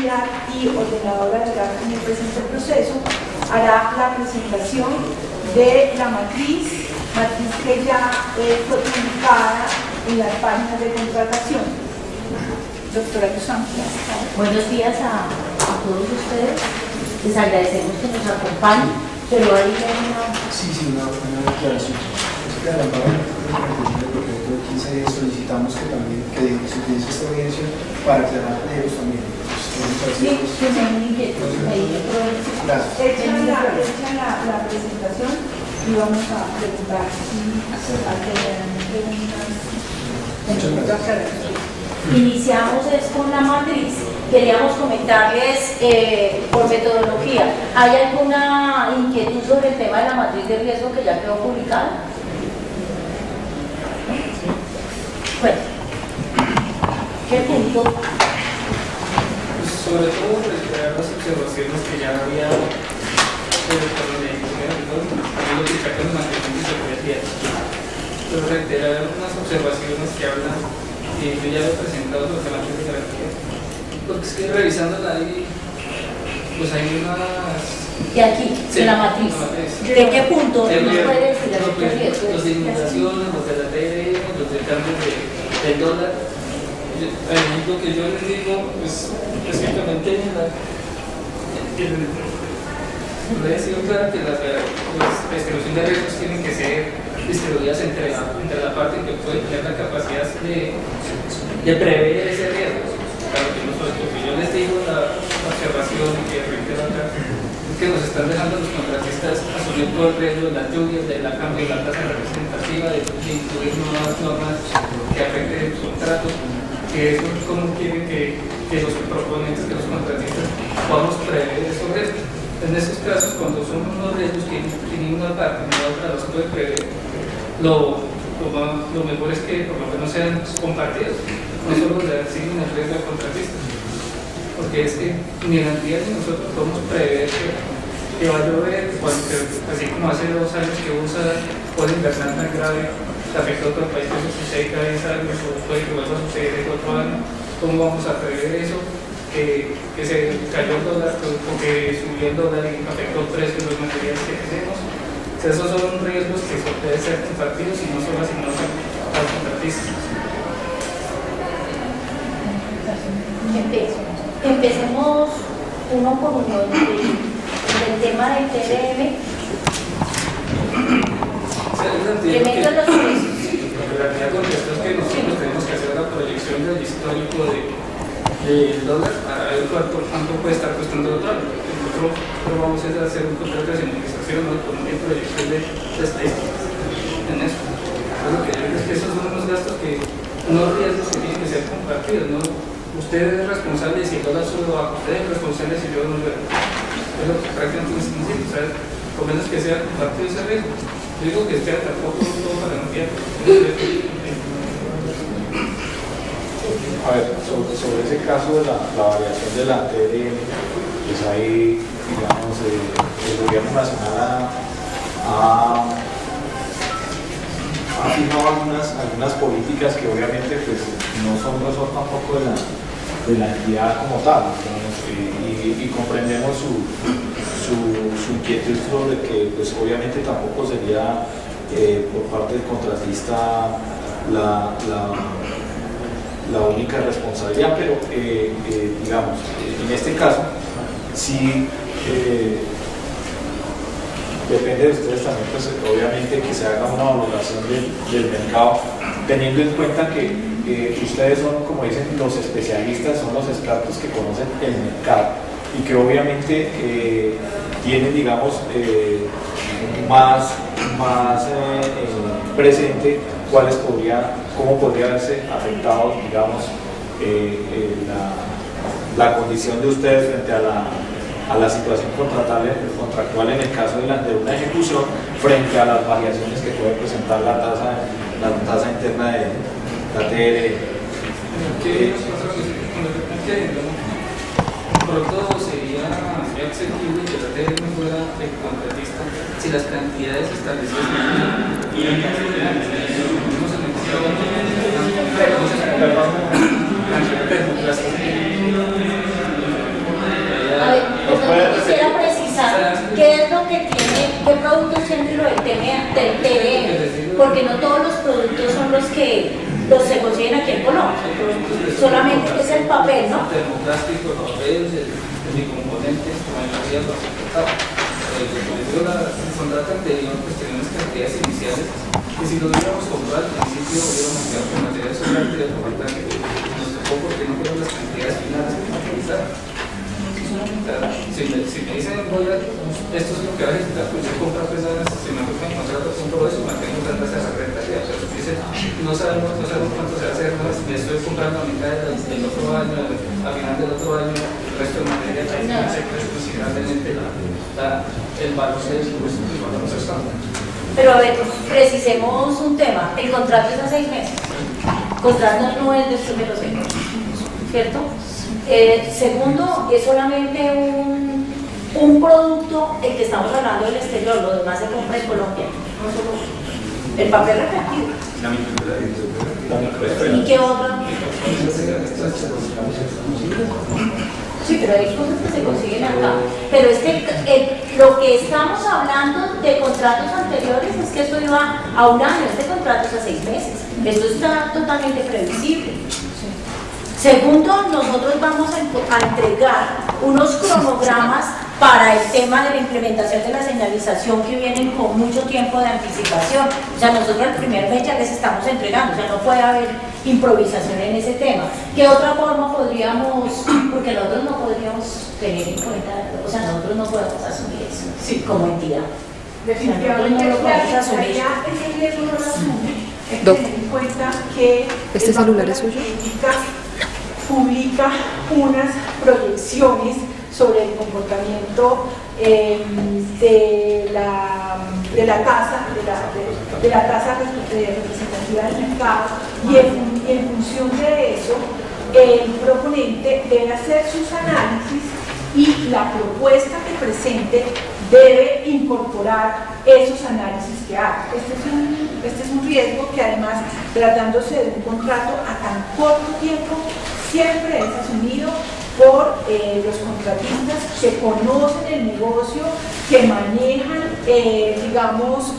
entidad y ordenadora de datos en el presente proceso hará la presentación de la matriz que ya fue publicada en las páginas de contratación. Doctora Luzán. Buenos días a todos ustedes. Les agradecemos que nos acompañen, pero ahí hay una... una declaración. Es que adelantado el proyecto de 15 días solicitamos que también se utilice esta audiencia para aclarar ellos también. Sí, que me inquietud. Gracias. Echan la presentación y vamos a preguntar si hay Muchas gracias. Iniciamos con la matriz. Queríamos comentarles por metodología. ¿Hay alguna inquietud sobre el tema de la matriz de riesgo que ya quedó publicada? Bueno, ¿qué punto? Sobre todo reiterar las observaciones que ya había también lo que está con el mantenimiento de seguridad, pero reiterar unas observaciones que hablan, que yo ya lo he presentado sobre la matriz de garantía, porque es que revisando la ley, pues hay unas... De aquí, sí, de la matriz. ¿De qué punto nos puede decir los de inundaciones, los de la TRM, los de cambio del dólar. El ejemplo que yo les digo, pues específicamente la decisión clara que la distribución de riesgos tienen que ser distribuidas entre la parte que puede tener la capacidad de prever ese riesgo. Claro que nosotros, que yo les digo, la observación que reitero acá, es que nos están dejando los contratistas asumir todo el riesgo de las lluvias, de la cambio de la tasa representativa, de incluir nuevas normas que afecten su contrato, que eso es como quieren que los proponentes, que los contratistas podamos prever esos riesgos. En esos casos, cuando son unos riesgos que ni una parte ni la otra los puede prever, lo mejor es que por lo menos sean compartidos, no solo le asignen el riesgo al contratista, porque es que ni la entidad ni nosotros podemos prever que va a llover, así como hace 2 años que puede invernar tan grave, que afectó a todo el país, que se seca esa años o puede que vuelva a suceder en otro año. ¿Cómo vamos a prever eso? Que se cayó el dólar o que subió el dólar y afectó el precio de los materiales que tenemos. O sea, esos son riesgos que pueden ser compartidos y no solo asignados a los contratistas. Empecemos uno por uno del tema del TRM. Primero los precios. En realidad contestó es que nosotros tenemos que hacer la proyección del histórico del dólar para ver cuánto puede estar costando el dólar. Nosotros vamos a hacer un contrato de señalización con una proyección de estadísticas en eso. Lo que yo digo es que esos son unos gastos unos riesgos que tienen que ser compartidos, ¿no? Usted es responsable si el dólar sube o baja, usted es responsable si yo no lo veo. Es lo que prácticamente significa, o sea, por menos que sea compartido ese riesgo. Yo digo que sea tampoco todo para no fiar. A ver, sobre ese caso de la variación de la TRM, pues ahí, digamos, el gobierno nacional ha fijado algunas políticas que obviamente pues, no son tampoco de la entidad como tal, digamos, y comprendemos su inquietud sobre que pues, obviamente tampoco sería por parte del contratista la única responsabilidad, pero digamos, en este caso sí depende de ustedes también, pues obviamente que se haga una valoración del mercado, teniendo en cuenta que ustedes son, como dicen, los especialistas, son los expertos que conocen el mercado y que obviamente tienen, digamos, más presente cómo podría verse afectado, digamos, la condición de ustedes frente a la situación contractual en el caso de una ejecución frente a las variaciones que puede presentar la tasa interna de la TR. Por todo sería accesible que la TRM fuera el contratista si las cantidades establecidas ¿qué productos tiene lo del TDM? Porque no todos los productos son los que se consiguen aquí en Colombia. Solamente es el papel, ¿no? Termoplástico, papel, el bicomponentes, como en la vida lo transportaba. El contrato anterior, pues tenemos cantidades iniciales que si lo hubiéramos comprado al principio hubiéramos quedado con material sobrante de importante. Nos tocó porque no fueron las cantidades finales que nos utilizaron. Si me dicen, oiga, esto es lo que va a necesitar, pues yo compro pesadas, si me gusta mi contrato, compro eso, mantengo la tasa de rentabilidad. O sea, dice, no sabemos cuánto se va a hacer, me estoy comprando a mitad del otro año, a final del otro año, el resto de material, no se crece considerablemente el valor del impuesto que vamos a estar. Pero a ver, precisemos un tema, el contrato es a 6 meses, el contrato no es de los primeros 6 meses, ¿cierto? Segundo, es solamente un producto el que estamos hablando del exterior, lo demás se compra en Colombia, no solo el papel reflectivo. ¿Y qué otra? Sí, pero hay cosas que se consiguen acá. Pero es que lo que estamos hablando de contratos anteriores es que esto iba a 1 año, este contrato es a 6 meses. Esto está totalmente previsible. Segundo, nosotros vamos a entregar unos cronogramas para el tema de la implementación de la señalización que vienen con mucho tiempo de anticipación. O sea, nosotros el primer mes ya les estamos entregando, o sea, no puede haber improvisación en ese tema. ¿Qué otra forma podríamos, porque nosotros no podríamos tener en cuenta, o sea, nosotros no podemos asumir eso Sí. como entidad? Definitivamente, no lo podemos asumir. ese riesgo no lo asume. Hay que tener en cuenta que ¿Este celular es suyo? Publica unas proyecciones sobre el comportamiento de la tasa representativa del mercado, y en función de eso el proponente debe hacer sus análisis y la propuesta que presente debe incorporar esos análisis que haga. Este es un riesgo que, además, tratándose de un contrato a tan corto tiempo, siempre es asumido por los contratistas que conocen el negocio, que manejan, digamos,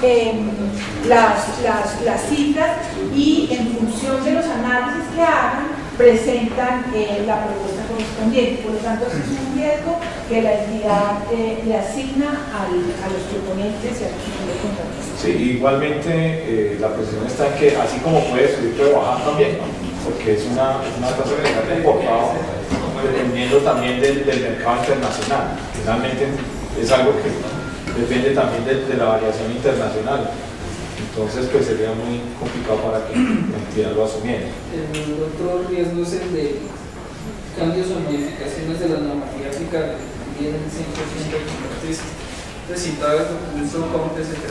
las cifras, y en función de los análisis que hagan, presentan la propuesta correspondiente. Por lo tanto, es un riesgo que la entidad le asigna a los proponentes y a los futuros contratistas. Sí, igualmente la presión está en que así como puede subir, puede bajar también, ¿no? Porque es una tasa que está comportado dependiendo también del mercado internacional. Finalmente es algo que depende también de la variación internacional. Entonces, pues sería muy complicado para que la entidad lo asumiera. El otro riesgo es el de cambios o modificaciones de la normativa fiscal bien el 100% del contratista. Entonces, citaba el documento COMPES el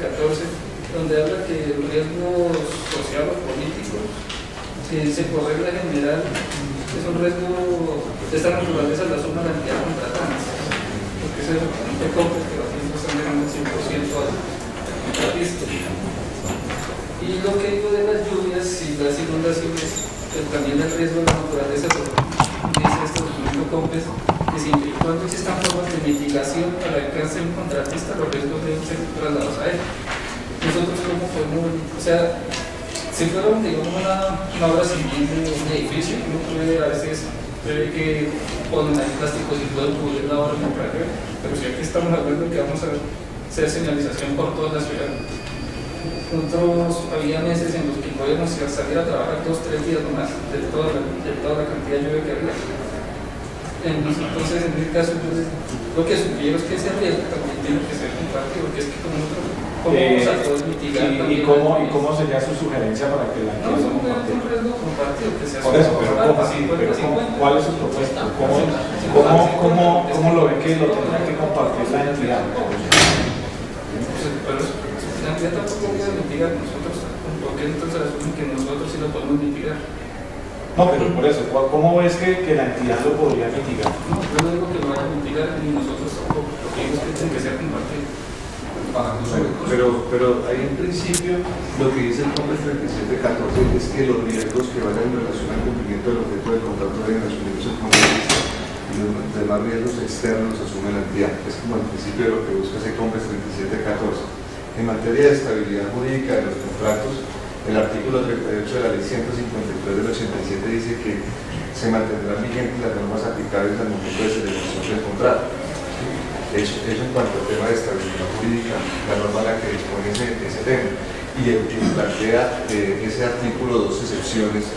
3714, donde habla que los riesgos sociales o políticos se por regla general es un riesgo de esta naturaleza, la suma de la entidad contratante, porque ese es el documento COMPES que los riesgos están dejando el 100% al contratista. Y lo que digo de las lluvias y las inundaciones, pues también el riesgo de la naturaleza, dice este documento COMPES, que siempre y cuando existan formas de mitigación al alcance de un contratista, los riesgos deben ser trasladados a él. Nosotros, ¿cómo podemos? O sea, si fuera, digamos, una obra civil de un edificio, uno puede a veces ver que ponen ahí plásticos y pueden cubrir la obra con carga, pero si aquí estamos hablando que vamos a hacer señalización por toda la ciudad. Nosotros había meses en los que podíamos salir a trabajar 2-3 días nomás de toda la cantidad de lluvia que había. Entonces, en este caso, pues, lo que sugiero es que ese riesgo también tiene que ser compartido, porque es que como nosotros vamos a poder mitigar ¿Y cómo sería su sugerencia para que la no, es entidad un riesgo compartido, que se por eso, pero ¿cuál es su propuesta? ¿Cómo lo ven que lo tendrá que compartir la entidad? La entidad tampoco puede mitigar nosotros, porque entonces asumen que nosotros sí lo podemos mitigar. No, pero por eso, ¿cómo ves que la entidad lo podría mitigar? No, yo no digo que lo vaya a mitigar, ni nosotros tampoco, lo que digo es que tiene que ser compartido. Pero ahí en principio lo que dice el COMPES 3714 es que los riesgos que vayan en relación al cumplimiento del objeto del contrato deben asumirse el contratista y los demás riesgos externos asume la entidad. Es como el principio de lo que busca ese COMPES 3714. En materia de estabilidad jurídica de los contratos, el artículo 38 de la ley 153 del 87 dice que se mantendrán vigentes las normas aplicables al momento de celebración del contrato. Eso en cuanto al tema de estabilidad jurídica, la norma a la que dispone ese tema. Y plantea ese artículo dos excepciones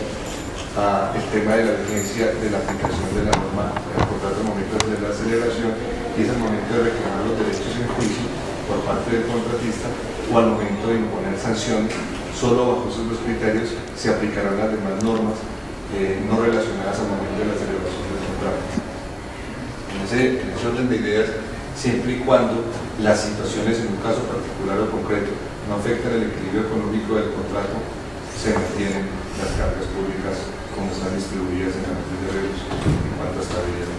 al tema de la vigencia de la aplicación de la norma del contrato al momento de la celebración, y es al momento de reclamar los derechos en juicio por parte del contratista o al momento de imponer sanciones. Solo bajo esos dos criterios se aplicarán las demás normas no relacionadas al momento de la celebración del contrato. En ese orden de ideas, siempre y cuando las situaciones en un caso particular o concreto no afecten el equilibrio económico del contrato, se mantienen las cargas públicas como están distribuidas en la matriz de riesgos en cuanto a estabilidad.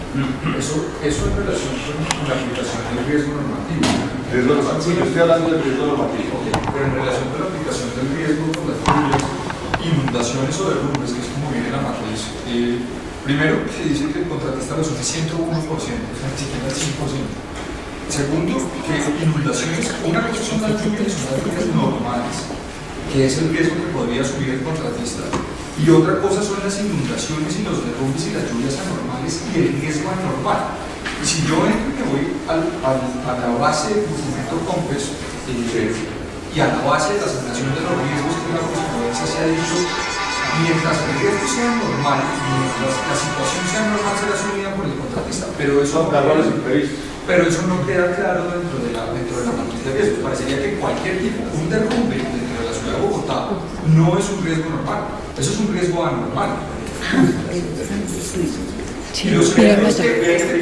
Eso en relación con la aplicación del riesgo normativo. Riesgo normativo. Sí, yo estoy hablando del riesgo normativo. Okay. Pero en relación con la aplicación del riesgo con las lluvias, inundaciones o derrumbes, que es como viene la matriz, primero que dice que el contratista lo asume 101%, o sea, ni siquiera el 5%. Segundo, que inundaciones, una cosa son las lluvias normales, que es el riesgo que podría asumir el contratista, y otra cosa son las inundaciones y los derrumbes y las lluvias anormales y el riesgo anormal. Y si yo entro y me voy a la base del documento COMPES y a la base de la asignación de los riesgos, que la jurisprudencia se ha dicho, mientras el riesgo sea normal, mientras la situación sea normal, será asumida por el contratista, pero eso no queda claro dentro de la matriz de riesgo. Parecería que cualquier tipo, un derrumbe dentro de la ciudad de Bogotá no es un riesgo normal, eso es un riesgo anormal. Y los creadores que este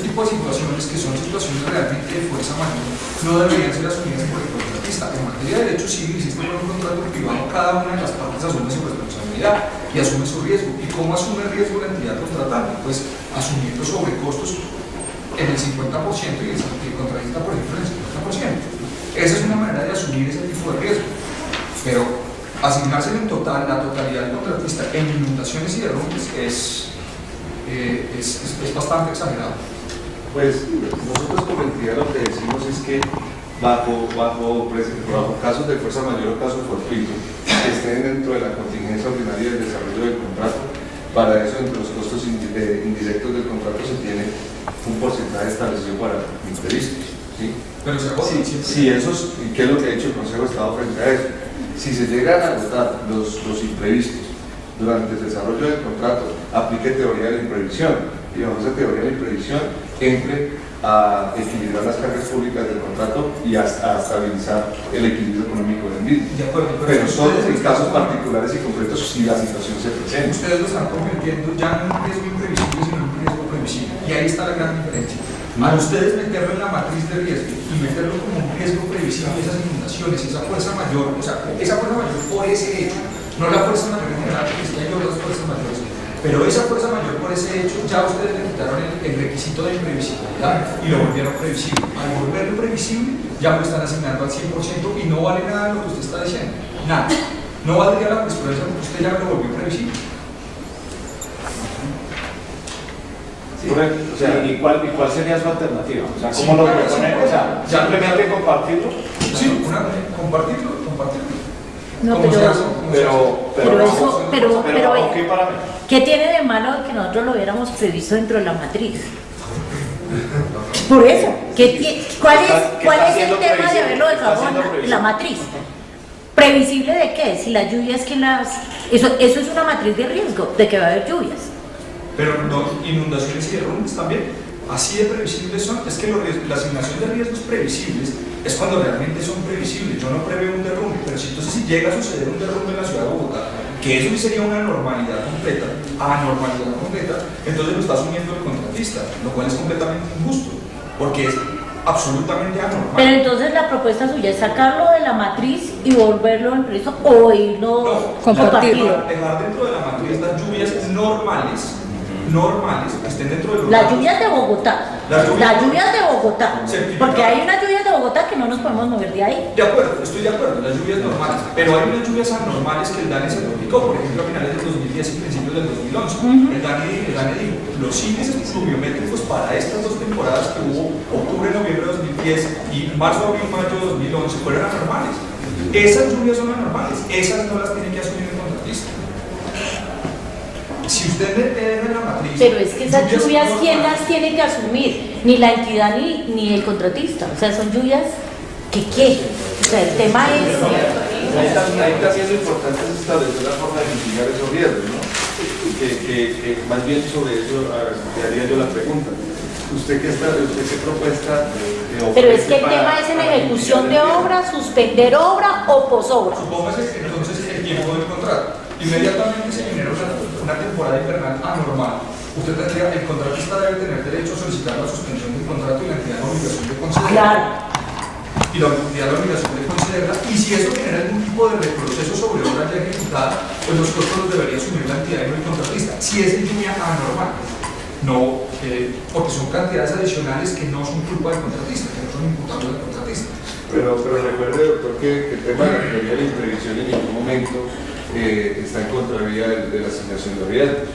tipo de situaciones, que son situaciones realmente de fuerza mayor, no deberían ser asumidas por el contratista. En materia de derecho civil, si existe un contrato privado, cada una de las partes asume su responsabilidad y asume su riesgo. ¿Y cómo asume el riesgo la entidad contratante? Pues asumiendo sobrecostos en el 50% y el contratista, por ejemplo, en el 50%. Esa es una manera de asumir ese tipo de riesgo. Pero asignarse en total, la totalidad del contratista en inundaciones y derrumbes es bastante exagerado. Pues nosotros como entidad lo que decimos es que bajo casos de fuerza mayor o casos fortuitos que estén dentro de la contingencia ordinaria del desarrollo del contrato, para eso entre los costos indirectos del contrato se tiene un porcentaje establecido para imprevistos. ¿Sí? Pero se agota. Sí, esos, ¿y qué es lo que ha hecho el Consejo de Estado frente a eso? Si se llegan a agotar los imprevistos durante el desarrollo del contrato, aplique teoría de la imprevisión, y bajo esa teoría de la imprevisión entre a equilibrar las cargas públicas del contrato y a estabilizar el equilibrio económico del mismo. De acuerdo, pero solo en casos particulares y concretos si la situación se presenta. Ustedes lo están convirtiendo ya no en un riesgo imprevisible, sino en un riesgo previsible. Y ahí está la gran diferencia. Al ustedes meterlo en la matriz de riesgo y meterlo como un riesgo previsible, esas inundaciones, esa fuerza mayor, o sea, esa fuerza mayor por ese hecho, no la fuerza mayor en general, porque hay otras fuerzas mayores, pero esa fuerza mayor por ese hecho, ya ustedes le quitaron el requisito de imprevisibilidad y lo volvieron previsible. Al volverlo previsible, ya lo están asignando al 100% y no vale nada lo que usted está diciendo, nada. No valdría la jurisprudencia porque usted ya lo volvió previsible. Sí. O sea, ¿y cuál sería su alternativa? O sea, ¿cómo lo proponen? O sea, ¿simplemente compartirlo? Sí, compartirlo. No, ¿qué tiene de malo que nosotros lo hubiéramos previsto dentro de la matriz? Por eso, ¿cuál es el tema de haberlo dejado en la matriz? ¿Previsible de qué? Si las lluvias eso es una matriz de riesgo, de que va a haber lluvias. Pero no, inundaciones y derrumbes también, así de previsibles son. Es que la asignación de riesgos previsibles es cuando realmente son previsibles. Yo no preveo un derrumbe, pero si llega a suceder un derrumbe en la ciudad de Bogotá, que eso sería una anormalidad completa, entonces lo está asumiendo el contratista, lo cual es completamente injusto, porque es absolutamente anormal. Pero entonces la propuesta suya es sacarlo de la matriz y volverlo en preso o irlo compartido. Dejar dentro de la matriz las lluvias normales que estén dentro de los las lluvias de Bogotá. Las lluvias de Bogotá. Porque hay unas lluvias de de Bogotá que no nos podemos mover de ahí. De acuerdo, estoy de acuerdo, las lluvias normales, pero hay unas lluvias anormales que el DANE se notificó, por ejemplo, a finales del 2010 y principios del 2011. El DANE dijo, los índices pluviométricos para estas dos temporadas que hubo, octubre, noviembre de 2010 y marzo, abril, mayo de 2011, fueron anormales. Esas lluvias son anormales, esas no las tiene que asumir el contratista. Si usted me deja en la matriz... Pero es que esas lluvias, ¿quién las tiene que asumir? Ni la entidad ni el contratista. O sea, son lluvias que ¿qué? O sea, el tema es... Ahí también lo importante es establecer la forma de mitigar esos riesgos, ¿no? Que más bien sobre eso le haría yo la pregunta. ¿Usted qué propuesta? Pero es que el tema es en ejecución de obra, suspender obra o posobra. Supóngase entonces el tiempo del contrato. Inmediatamente se genera una temporada invernal anormal. Usted tendría, el contratista debe tener derecho a solicitar la suspensión del contrato y la entidad la obligación de concederla. Claro. Y la entidad la obligación de concederla. Y si eso genera algún tipo de reproceso sobre obra ya ejecutada, pues los costos los debería asumir la entidad y no el contratista. Si es en lluvia anormal. No, porque son cantidades adicionales que no son culpa del contratista, que no son imputables del contratista. Pero recuerde, doctor, que el tema de la teoría de la imprevisión en ningún momento está en contravía de la asignación de riesgos.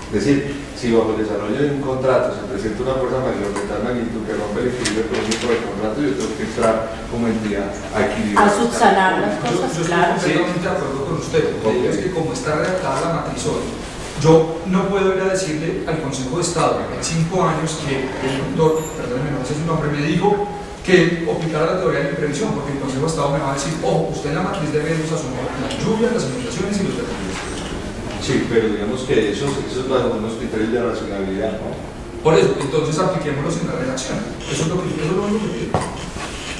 Es decir, si bajo el desarrollo de un contrato se presenta una fuerza mayor de tal magnitud que rompe el equilibrio económico del contrato, yo tengo que entrar como entidad a equilibrar. A subsanar las cosas, Yo claro. estoy completamente de acuerdo con usted. Es que como está redactada la matriz hoy, yo no puedo ir a decirle al Consejo de Estado en 5 años que el doctor, perdóneme, no sé su nombre, me dijo que aplicara la teoría de la imprevisión, porque el Consejo de Estado me va a decir, usted en la matriz de riesgos asumió las lluvias, las inundaciones y los derrumbes. Sí, pero digamos que esos bajo unos criterios de racionalidad, ¿no? Por eso, entonces apliquémoslos en la redacción. Eso es lo único que pido.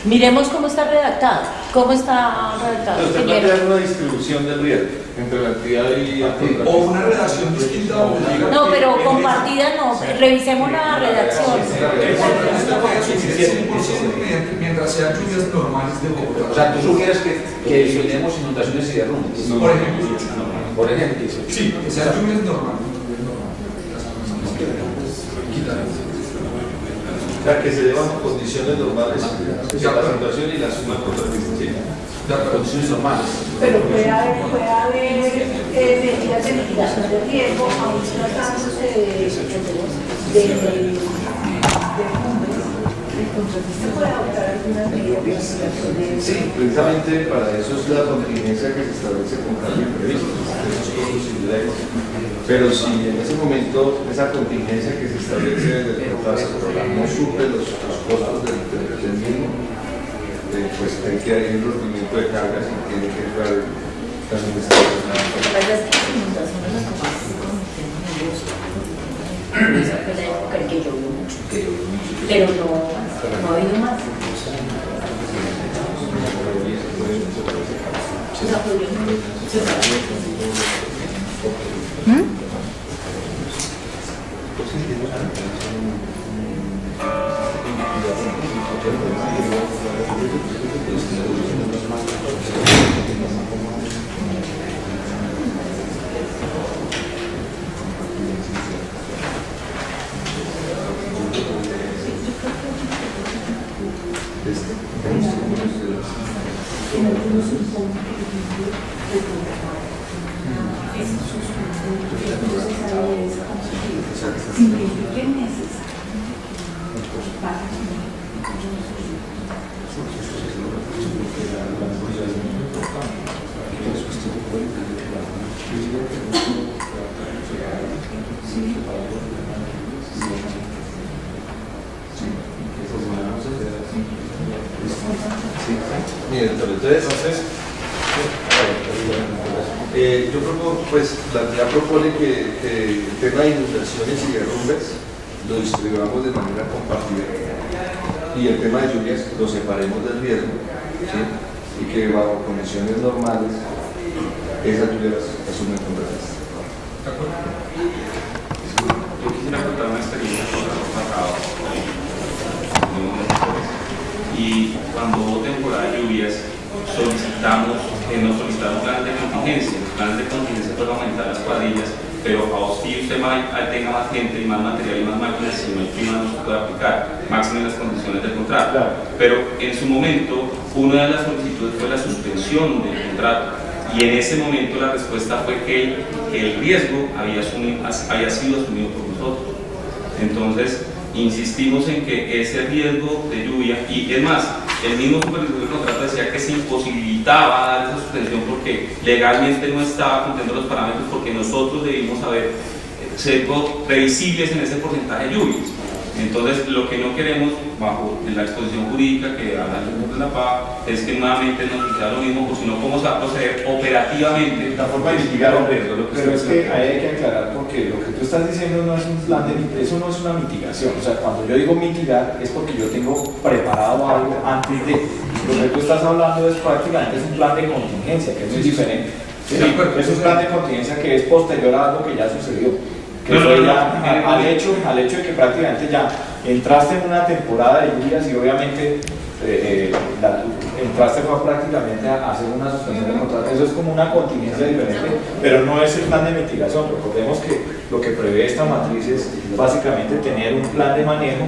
Miremos cómo está redactado. ¿Cómo está redactado? Usted plantea una distribución del riesgo entre la entidad y el contratista. O una redacción distinta donde diga No, que pero en compartida no. Revisemos la redacción. el contratista puede asumir el 100% mientras sean lluvias normales de Bogotá. O sea, tú sugieres que eliminemos inundaciones y derrumbes. Por ejemplo. Por ejemplo. Sí, que sean lluvias normales. O sea, que se deban condiciones normales la situación y la suma contratista. Sí. Condiciones normales. Pero puede haber medidas de mitigación de riesgo, aún no tratándose de el contratista puede adoptar algunas medidas de mitigación de riesgo. Sí, precisamente para eso es la contingencia que se establece con cambio imprevisto, esos costos indirectos. Pero si en ese momento esa contingencia que se establece desde el contrato no suple los costos del mismo, pues hay que ir un rompimiento de cargas y tiene que entrar las investigaciones. Pero no ha habido más. Entonces, yo propongo, pues la entidad propone que el tema de inundaciones y derrumbes lo distribuyamos de manera compartida y el tema de lluvias lo separemos del riesgo, ¿sí? Y que bajo condiciones normales esas lluvias asumen contratistas. Yo quisiera contar una experiencia con el pasado. Y cuando hubo temporada de lluvias, nos solicitaron planes de contingencia. Los planes de contingencia fueron aumentar las cuadrillas pero a vos si usted tenga más gente y más material y más máquinas, si no hay clima no se puede aplicar, máximo en las condiciones del contrato. Claro. Pero en su momento, una de las solicitudes fue la suspensión del contrato, y en ese momento la respuesta fue que el riesgo había sido asumido por nosotros. Entonces, insistimos en que ese riesgo de lluvia, y es más, el mismo supervisor del contrato decía que se imposibilitaba dar esa suspensión porque legalmente no estaba cumpliendo los parámetros, porque nosotros debimos haber ser previsibles en ese porcentaje de lluvias. Entonces, lo que no queremos, bajo la exposición jurídica que habla el señor de la PA, es que nuevamente nos suceda lo mismo, o si no, cómo se va a proceder operativamente. La forma de mitigar un riesgo. Pero es que ahí hay que aclarar, porque lo que tú estás diciendo no es un plan de, eso no es una mitigación. O sea, cuando yo digo mitigar es porque yo tengo preparado algo antes de. Lo que tú estás hablando es prácticamente es un plan de contingencia, que es muy diferente. ¿Sí? Es un plan de contingencia que es posterior a algo que ya sucedió. Que fue ya al hecho de que prácticamente ya entraste en una temporada de lluvias y obviamente entraste fue prácticamente a hacer una suspensión del contrato. Eso es como una contingencia diferente, pero no es el plan de mitigación. Recordemos que lo que prevé esta matriz es básicamente tener un plan de manejo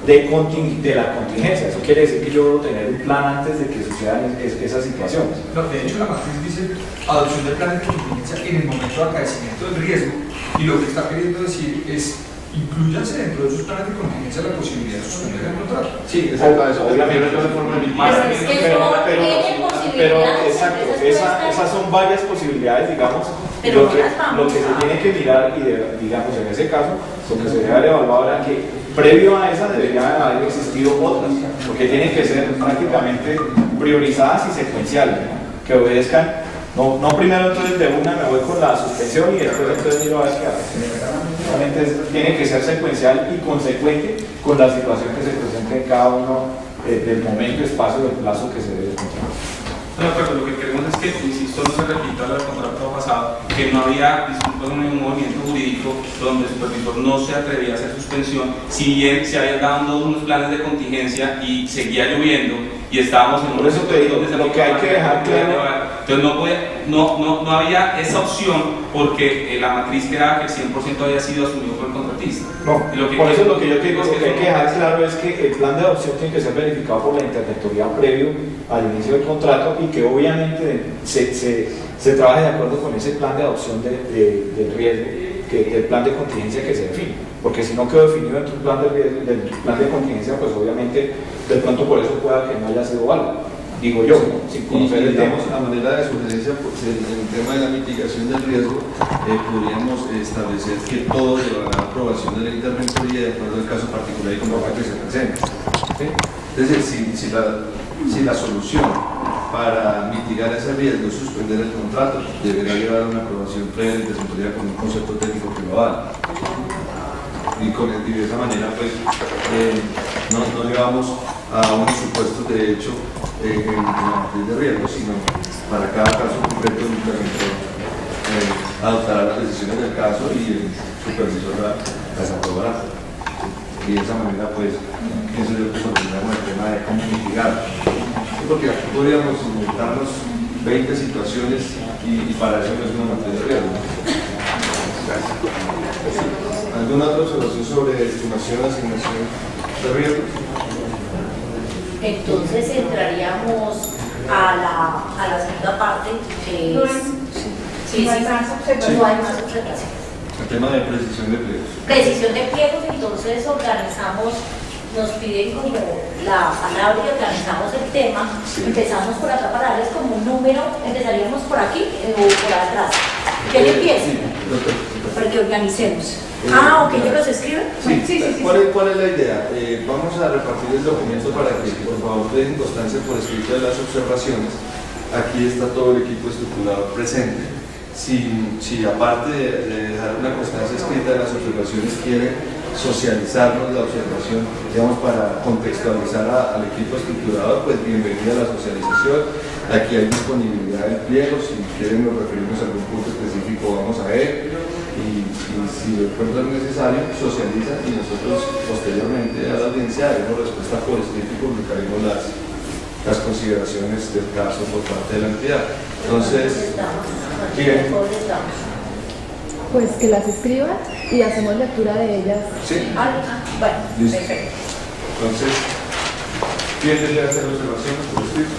de la contingencia. Eso quiere decir que yo debo tener un plan antes de que sucedan esas situaciones. No, de hecho, la matriz dice adopción del plan de contingencia en el momento de acaecimiento del riesgo, y lo que está queriendo decir es inclúyanse dentro de esos planes de contingencia la posibilidad de suspender el contrato. Sí, exacto, eso obviamente no de forma pero exacto, esas son varias posibilidades, digamos. Pero lo que se tiene que mirar, y digamos en ese caso, lo que se debe haber evaluado era que previo a esa debería haber existido otras, porque tienen que ser prácticamente priorizadas y secuenciales, ¿no? Que obedezcan. No primero entonces de una me voy con la suspensión y después entonces miro a ver qué hago. Realmente tiene que ser secuencial y consecuente con la situación que se presente en cada uno del momento, espacio, del plazo que se debe encontrar. No, pero lo que queremos es que, insisto, no se repita lo del contrato pasado, que no había, disculpen, un movimiento jurídico donde el supervisor no se atrevía a hacer suspensión, si bien se habían dado unos planes de contingencia y seguía lloviendo y estábamos en un... Por eso te digo, lo que hay que dejar claro... Entonces no había esa opción porque la matriz quedaba que el 100% había sido asumido por el contratista. No, por eso lo que yo te digo, lo que hay que dejar claro es que el plan de adopción tiene que ser verificado por la interventoría previo al inicio del contrato y que obviamente se trabaje de acuerdo con ese plan de adopción del riesgo, del plan de contingencia que se define. Porque si no quedó definido dentro del plan de riesgo, del plan de contingencia, pues obviamente de pronto por eso pueda que no haya sido válido. Digo yo, sin conocer el tema. A manera de sugerencia, pues, en el tema de la mitigación del riesgo, podríamos establecer que todo llevará a aprobación de la interventoría de acuerdo al caso particular y concreto que se presente. ¿Sí? Es decir, si la solución para mitigar ese riesgo es suspender el contrato, deberá llevar a una aprobación previa de interventoría con un concepto técnico que lo haga. Y de esa manera, pues, no llevamos a unos supuestos de hecho en la matriz de riesgo, sino para cada caso concreto el interventor adoptará las decisiones del caso y el supervisor las aprobará. Y de esa manera, pues, pienso yo que continuamos el tema de cómo mitigar. Sí, porque aquí podríamos inventarnos 20 situaciones y para eso no es una matriz de riesgo. Gracias. ¿Alguna otra observación sobre estimación, asignación de riesgos? Entonces entraríamos a la segunda parte, que No es... hay más observaciones. No hay más observaciones. El tema de precisión de pliegos. Precisión de pliegos, entonces organizamos, nos piden como la palabra y organizamos el tema. Empezamos por acá para darles como un número, empezaríamos por aquí o por atrás. ¿Quién empieza? Para que organicemos. Ok, ¿yo los escribo? Sí. ¿Cuál es la idea? Vamos a repartir el documento para que por favor dejen constancia por escrito de las observaciones. Aquí está todo el equipo estructurado presente. Si aparte de dejar una constancia escrita de las observaciones quieren socializarnos la observación, digamos, para contextualizar al equipo estructurado, pues bienvenida a la socialización. Aquí hay disponibilidad del pliego, si quieren nos referimos a algún punto específico vamos a ver. Y si de pronto es necesario, socializa y nosotros posteriormente a la audiencia haremos respuesta por escrito y publicaremos las consideraciones del caso por parte de la entidad. Entonces, bien. Pues que las escriban y hacemos lectura de ellas. Sí. Bueno, Listo. perfecto. Entonces, ¿quién desea hacer observaciones por escrito?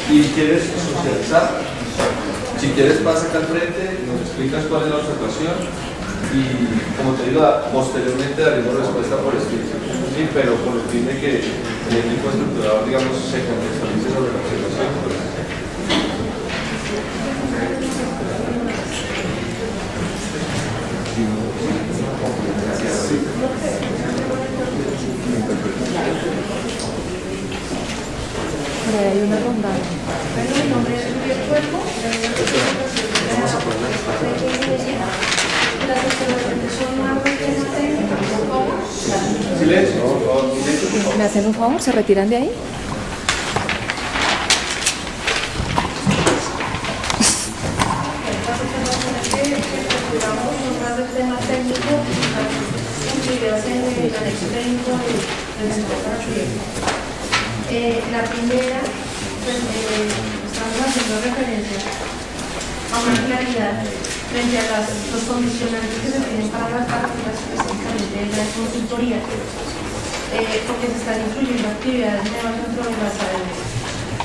¿Y quieres socializar? Si quieres, pasa acá al frente, nos explicas cuál es la observación y, como te digo, posteriormente daremos respuesta por escrito. Sí, pero por el fin de que el equipo estructurador, digamos, se contextualice sobre la observación. Pues. Por ahí hay una ronda. Bueno, mi nombre es Juliet Cuervo. Vamos a poner Las observaciones son más temas técnicos. silencio, por favor, silencio, por favor. ¿Me hacen un favor? ¿Se retiran de ahí? Las observaciones que procuramos son más del tema técnico, incluidas en el anexo técnico del centro para proyectos. La primera, pues, estamos haciendo referencia a una claridad frente a los condicionantes que se tienen para las prácticas, específicamente de la consultoría, porque se están incluyendo actividades nuevas dentro de las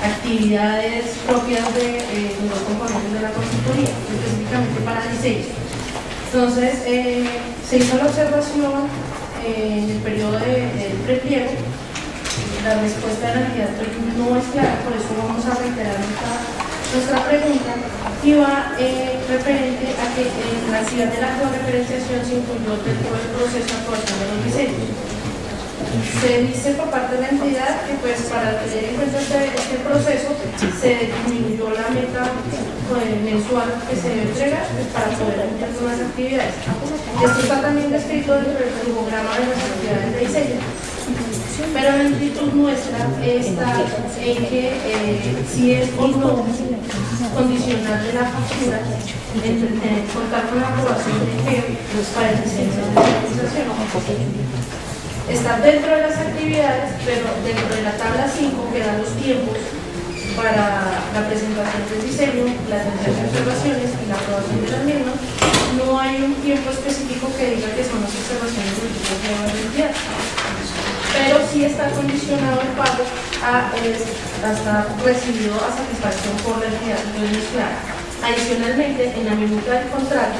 actividades propias de los componentes de la consultoría, específicamente para diseño. Entonces, se hizo la observación en el periodo del prepliego. La respuesta de la entidad no es clara, por eso vamos a reiterar nuestra pregunta, y va referente a que en la actividad de la autorreferenciación se incluyó dentro del proceso de aprobación de los diseños. Se dice por parte de la entidad que, pues, para tener en cuenta este proceso se disminuyó la meta mensual que se debe entregar, pues, para poder cumplir con las actividades. Esto está también descrito dentro del programa de las actividades de diseño. Pero la inquietud nuestra está en que si es o no condicional de la factura contar con la aprobación de GEO para el diseño de la organización. Está dentro de las actividades, pero dentro de la tabla 5 que da los tiempos para la presentación del diseño, la atención de observaciones y la aprobación de las mismas. No hay un tiempo específico que diga que son las observaciones del tipo de la entidad, pero sí está condicionado el pago a hasta recibido a satisfacción por la entidad. Entonces no es claro. Adicionalmente, en la minuta del contrato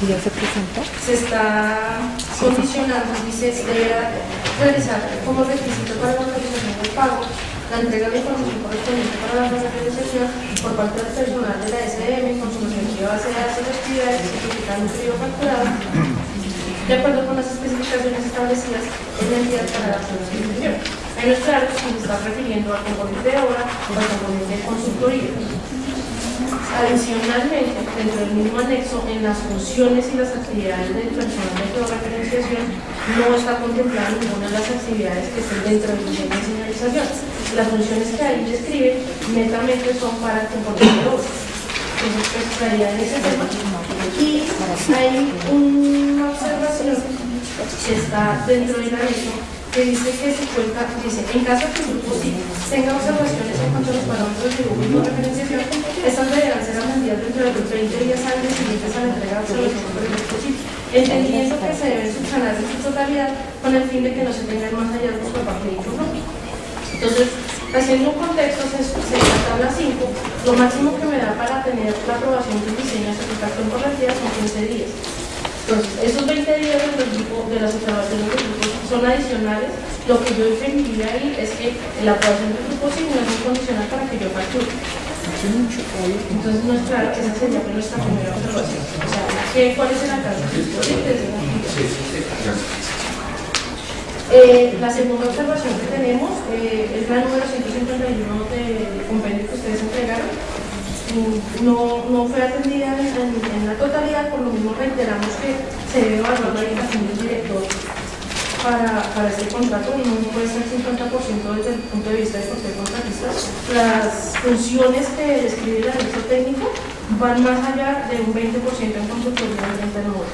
¿Ya se presentó? se está condicionando, dice, se deberá realizar como requisito para la autorización del pago la entrega de información correspondiente para la realización por parte del personal de la SM con su respectiva base de datos de actividades certificando un periodo facturado de acuerdo con las especificaciones establecidas en la entidad para la producción superior. Ahí no es claro si se está refiriendo al componente de obra o al componente de consultoría. Adicionalmente, dentro del mismo anexo, en las funciones y las actividades del personal de autorreferenciación no está contemplada ninguna de las actividades que estén dentro del diseño de señalización. Las funciones que ahí describen netamente son para el componente de obra. Entonces, pues, estaría en ese tema. Y hay una observación que está dentro del anexo que dice que se cuenta, dice, en caso de que el grupo sí tenga observaciones en cuanto a los parámetros de dibujo y referenciación, estas deberán ser atendidas dentro de los 20 días hábiles siguientes a la entrega de observación por el grupo sí, entendiendo que se deben subsanar en su totalidad con el fin de que no se tengan más hallazgos por parte de dicho grupo. Entonces, haciendo un contexto, se la tabla 5, lo máximo que me da para tener la aprobación del diseño de certificación por la entidad son 15 días. Entonces, esos 20 días de las observaciones del grupo son adicionales. Lo que yo definiría ahí es que la aprobación del grupo sí no es un condicional para que yo facture. Entonces, no es claro que esa sería nuestra primera observación. O sea, ¿cuál es el alcance del grupo sí? La segunda observación que tenemos es la número 151 del compendio que ustedes entregaron. No fue atendida en la totalidad, por lo mismo reiteramos que se debe evaluar la indicación del director para este contrato, no puede ser 50% desde el punto de vista de cualquier contratista. Las funciones que describe el anexo técnico van más allá de un 20% en consultoría y 30 en obra.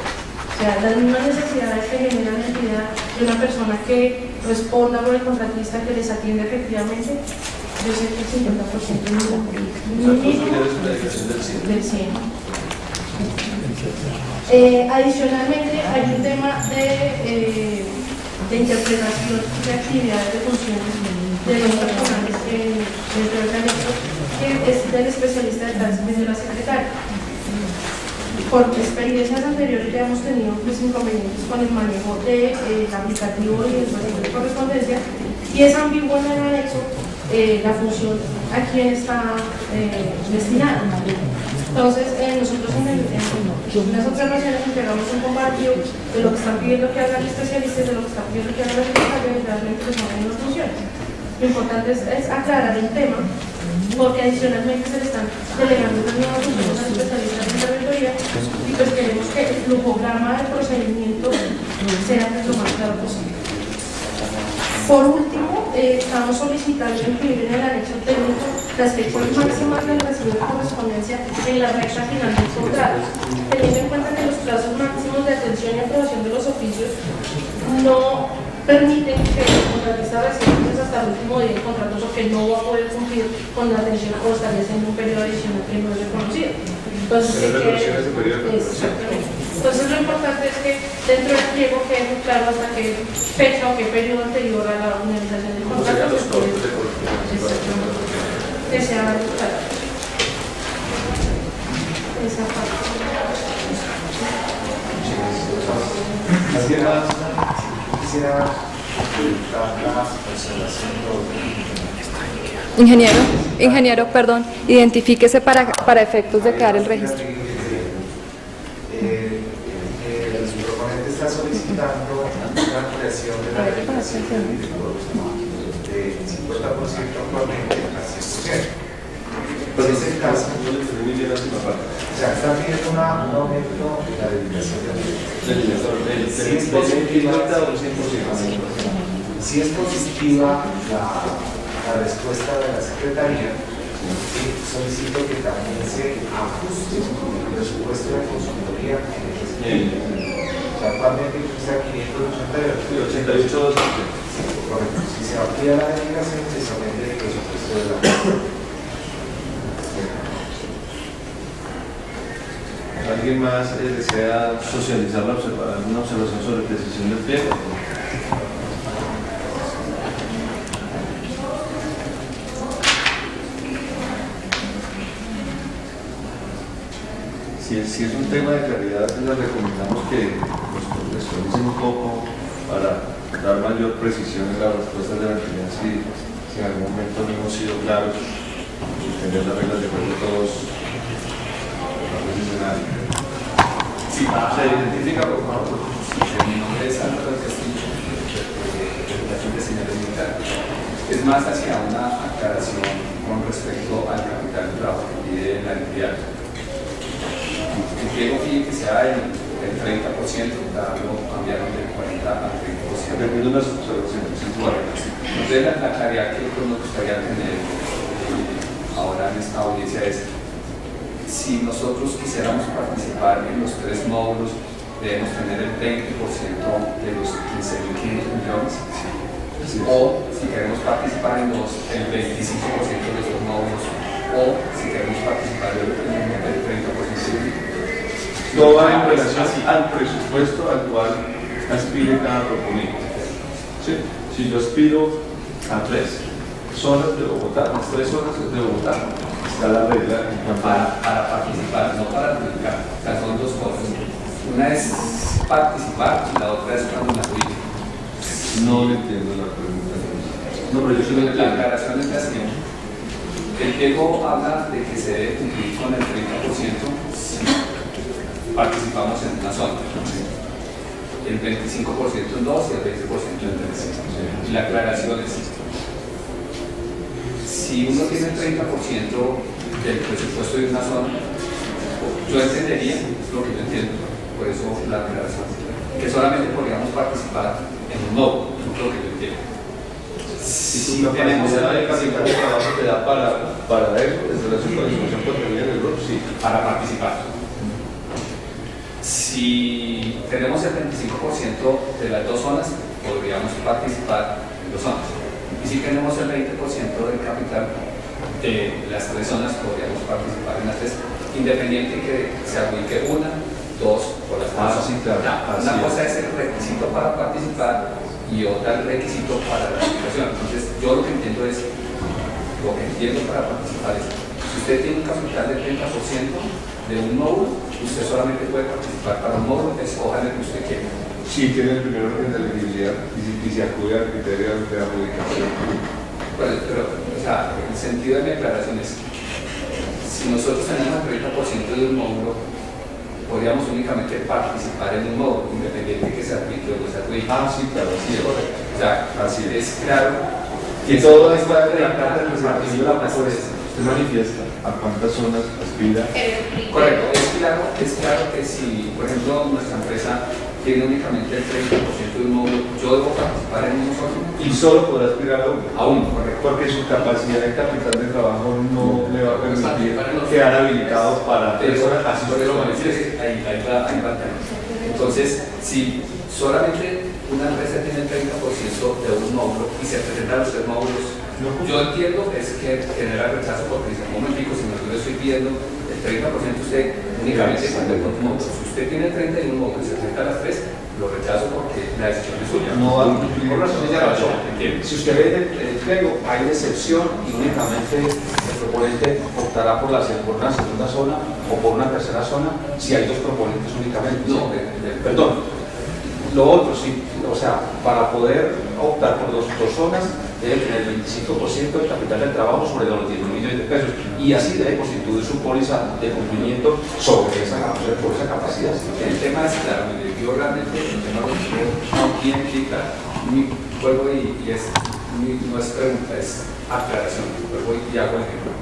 O sea, las mismas necesidades que genera la entidad de una persona que responda por el contratista que les atiende efectivamente, yo sé que el 50% es mínimo del 100%. Adicionalmente, hay un tema de interpretación de actividades de funciones de los personales dentro del anexo, que es del especialista de tránsito y de la secretaria. Por experiencias anteriores ya hemos tenido inconvenientes con el manejo del aplicativo y el manejo de correspondencia, y es ambiguo en el anexo la función a quién está destinada. Entonces, nosotros en las observaciones entregamos un comparativo de lo que están pidiendo que hagan los especialistas y de lo que están pidiendo que hagan las secretarias, y realmente pues no hay dos funciones. Lo importante es aclarar el tema, porque adicionalmente se le están delegando las nuevas funciones a los especialistas de interventoría, y pues queremos que el flujograma del procedimiento sea lo más claro posible. Por último, estamos solicitando incluir en el anexo técnico las fechas máximas del recibo de correspondencia en la recta final del contrato, teniendo en cuenta que los plazos máximos de atención y aprobación de los oficios no permiten que el contratista reciba hasta el último día del contrato, porque no va a poder cumplir con la atención o estaría haciendo un periodo adicional que no es reconocido. Entonces, entonces lo importante es que dentro del pliego quede muy claro hasta qué fecha o qué periodo anterior a la finalización del contrato que sea claro. Esa parte. Quisiera preguntar la observación. Ingeniero, perdón, identifíquese para efectos de crear el registro. El proponente está solicitando la creación de la delegación del de 50% actualmente a 100%. Pero en ese caso, ya está pidiendo un aumento de la delegación del si es positiva la respuesta de la Secretaría, solicito que también se ajuste el presupuesto de consultoría en ese sentido. Actualmente está 588. Correcto. Si se amplía la delegación, se somete el presupuesto de la ¿Alguien más desea socializar alguna observación sobre precisión del pliego? Si es un tema de claridad, les recomendamos que nos contextualicen un poco para dar mayor precisión en las respuestas de la entidad si en algún momento no hemos sido claros y tener las reglas de juego todos los escenarios. Sí, se identifica por favor. Mi nombre es Álvaro Castillo, de Regulación de Señales Militares. Es más hacia una aclaración con respecto al capital de trabajo que pide la entidad. El pliego pide que sea el 30%, lo cambiaron del 40 al 30%. Dependiendo de las observaciones. Entonces, la claridad que nos gustaría tener ahora en esta audiencia es: si nosotros quisiéramos participar en los 3 módulos, debemos tener el 20% de los 15.500 millones. O si queremos participar en los, el 25% de estos módulos, o si queremos participar del 30%. Todo va en relación al presupuesto al cual aspire cada proponente. ¿Sí? Si yo aspiro a 3 zonas de Bogotá, las 3 zonas de Bogotá, está la regla en cuanto para participar, no para adjudicar. O sea, son dos cosas. Una es participar y la otra es cuando la adjudica. No le entiendo la pregunta. No, pero yo sí lo entiendo. La aclaración es la siguiente. El pliego habla de que se debe cumplir con el 30% si participamos en una zona. El 25% en 2 y el 20% en 3. Y la aclaración es: si uno tiene el 30% del presupuesto de una zona, yo entendería, es lo que yo entiendo, por eso la aclaración, que solamente podríamos participar en un módulo, es lo que yo entiendo. Si tenemos el capital de trabajo que da para eso, desde la situación contenido en el grupo, sí. Para participar. Si tenemos el 25% de las dos zonas, podríamos participar en dos zonas. Y si tenemos el 20% del capital de las tres zonas, podríamos participar en las tres, independiente que se aplique una, dos o las tres zonas. Sí, claro. Una cosa es el requisito para participar y otra el requisito para la aplicación. Entonces, yo lo que entiendo para participar es, si usted tiene un capital del 30% de un módulo, usted solamente puede participar para un módulo, escoja el que usted quiera. Sí, tiene el primer orden de elegibilidad y si acude al criterio de adjudicación. Pero, o sea, el sentido de mi aclaración es, si nosotros tenemos el 30% de un módulo, podríamos únicamente participar en un módulo, independiente que se aplique o no se aplique. Sí, claro, sí, es correcto. O sea, así es claro. Y todo está en la carta de presentación de la propuesta. Usted manifiesta a cuántas zonas aspira. Correcto, es claro que si, por ejemplo, nuestra empresa tiene únicamente el 30% de un módulo, yo debo participar en un solo. Y solo podrá aspirar a uno. A uno, correcto. Porque su capacidad de capital de trabajo no le va a permitir quedar habilitado para personas así. Ahí va el tema. Entonces, si solamente una empresa tiene el 30% de un módulo y se presentan los tres módulos, yo entiendo es que genera rechazo porque dice, un momentico, si yo le estoy pidiendo el 30% usted únicamente cuenta con un módulo. Si usted tiene 31 módulos y se presenta a las tres, lo rechazo porque la decisión es suya. No va a cumplir. Por una sencilla razón. Si usted ve el pliego, hay excepción y únicamente el proponente optará por una segunda zona o por una tercera zona si hay dos proponentes únicamente. No, perdón. Lo otro, sí, o sea, para poder optar por dos zonas, debe tener el 25% del capital del trabajo sobre los 10 millones de pesos y así debe constituir su póliza de cumplimiento sobre esa capacidad. El tema es claro, yo realmente el tema no tiene que vuelvo y no es pregunta, es aclaración. Vuelvo y hago el ejemplo.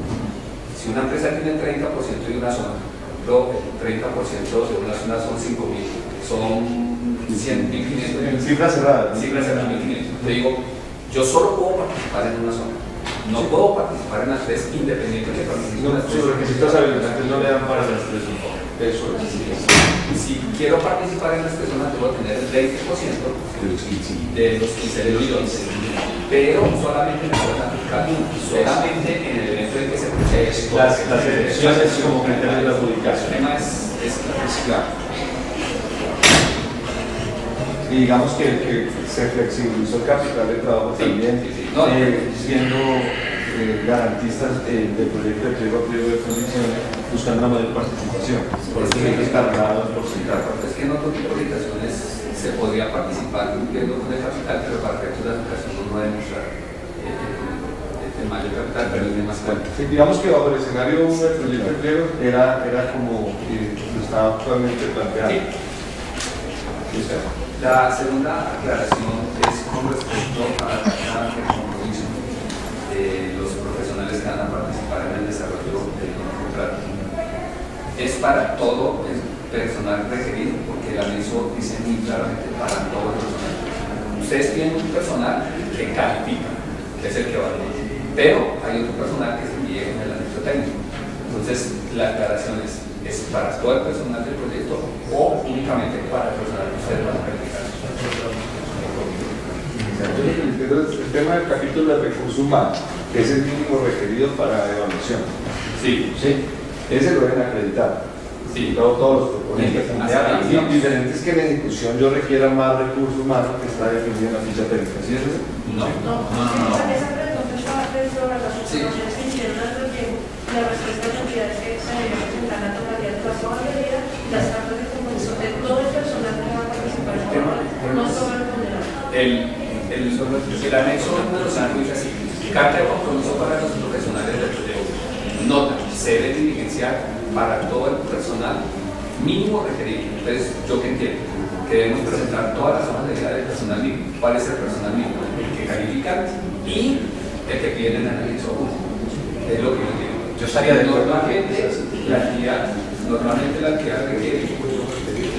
Si una empresa tiene el 30% de una zona, pero el 30% de una zona son 5.000, son 100.500. Cifras cerradas. Cifras cerradas, 1.500. Le digo, yo solo puedo participar en una zona. No puedo participar en las tres independiente de que participe en las tres. Sus requisitos habilitantes no le dan para las tres. Eso es. Si quiero participar en las tres zonas, debo tener el 20% de los 15 millones. Pero solamente me pueden aplicar solamente en el evento en que se procede. Las elecciones como criterio de la adjudicación. El tema es claro. Y digamos que se flexibilizó el capital de trabajo también, siendo garantistas del proyecto de pliego a pliego de condiciones, buscando una mayor participación. Por eso es cargado el porcentaje. Es que en otro tipo de habitaciones se podría participar cumpliendo con el capital, pero para efectos de educación no debe mostrar el mayor capital, pero es más cuenta. Digamos que bajo el escenario 1 del proyecto de pliego era como lo está actualmente planteado. Sí. La segunda aclaración es con respecto a la compromiso de los profesionales que van a participar en el desarrollo del contrato. Es para todo el personal requerido, porque el anexo dice muy claramente para todo el personal. Ustedes tienen un personal que califica, que es el que evalúa, pero hay otro personal que se envíe en el anexo técnico. Entonces, la aclaración es para todo el personal del proyecto o únicamente para el personal que ustedes van a calificar. El tema del capítulo de recursos humanos, que es el mínimo requerido para evaluación. Sí. Ese lo deben acreditar. Sí. Todos los proponentes. Diferentes que en ejecución yo requiera más recursos humanos que está definido en la ficha técnica. ¿Sí es eso? No. Esa pregunta estaba dentro de las observaciones que hicieron al proyecto. La respuesta de entidades que se debe presentar la totalidad de la probabilidad y las cartas de compromiso de todo el personal que va a participar en el programa, no solo el ponderado. El anexo número 5 dice así: carta de compromiso para los profesionales del proyecto. Nota, se debe diligenciar para todo el personal mínimo requerido. Entonces, ¿yo qué entiendo? Que debemos presentar todas las hojas de vida del personal mínimo. ¿Cuál es el personal mínimo? El que califica y el que pide en el anexo 1. Es lo que yo entiendo. Yo estaría de acuerdo. Normalmente la entidad requiere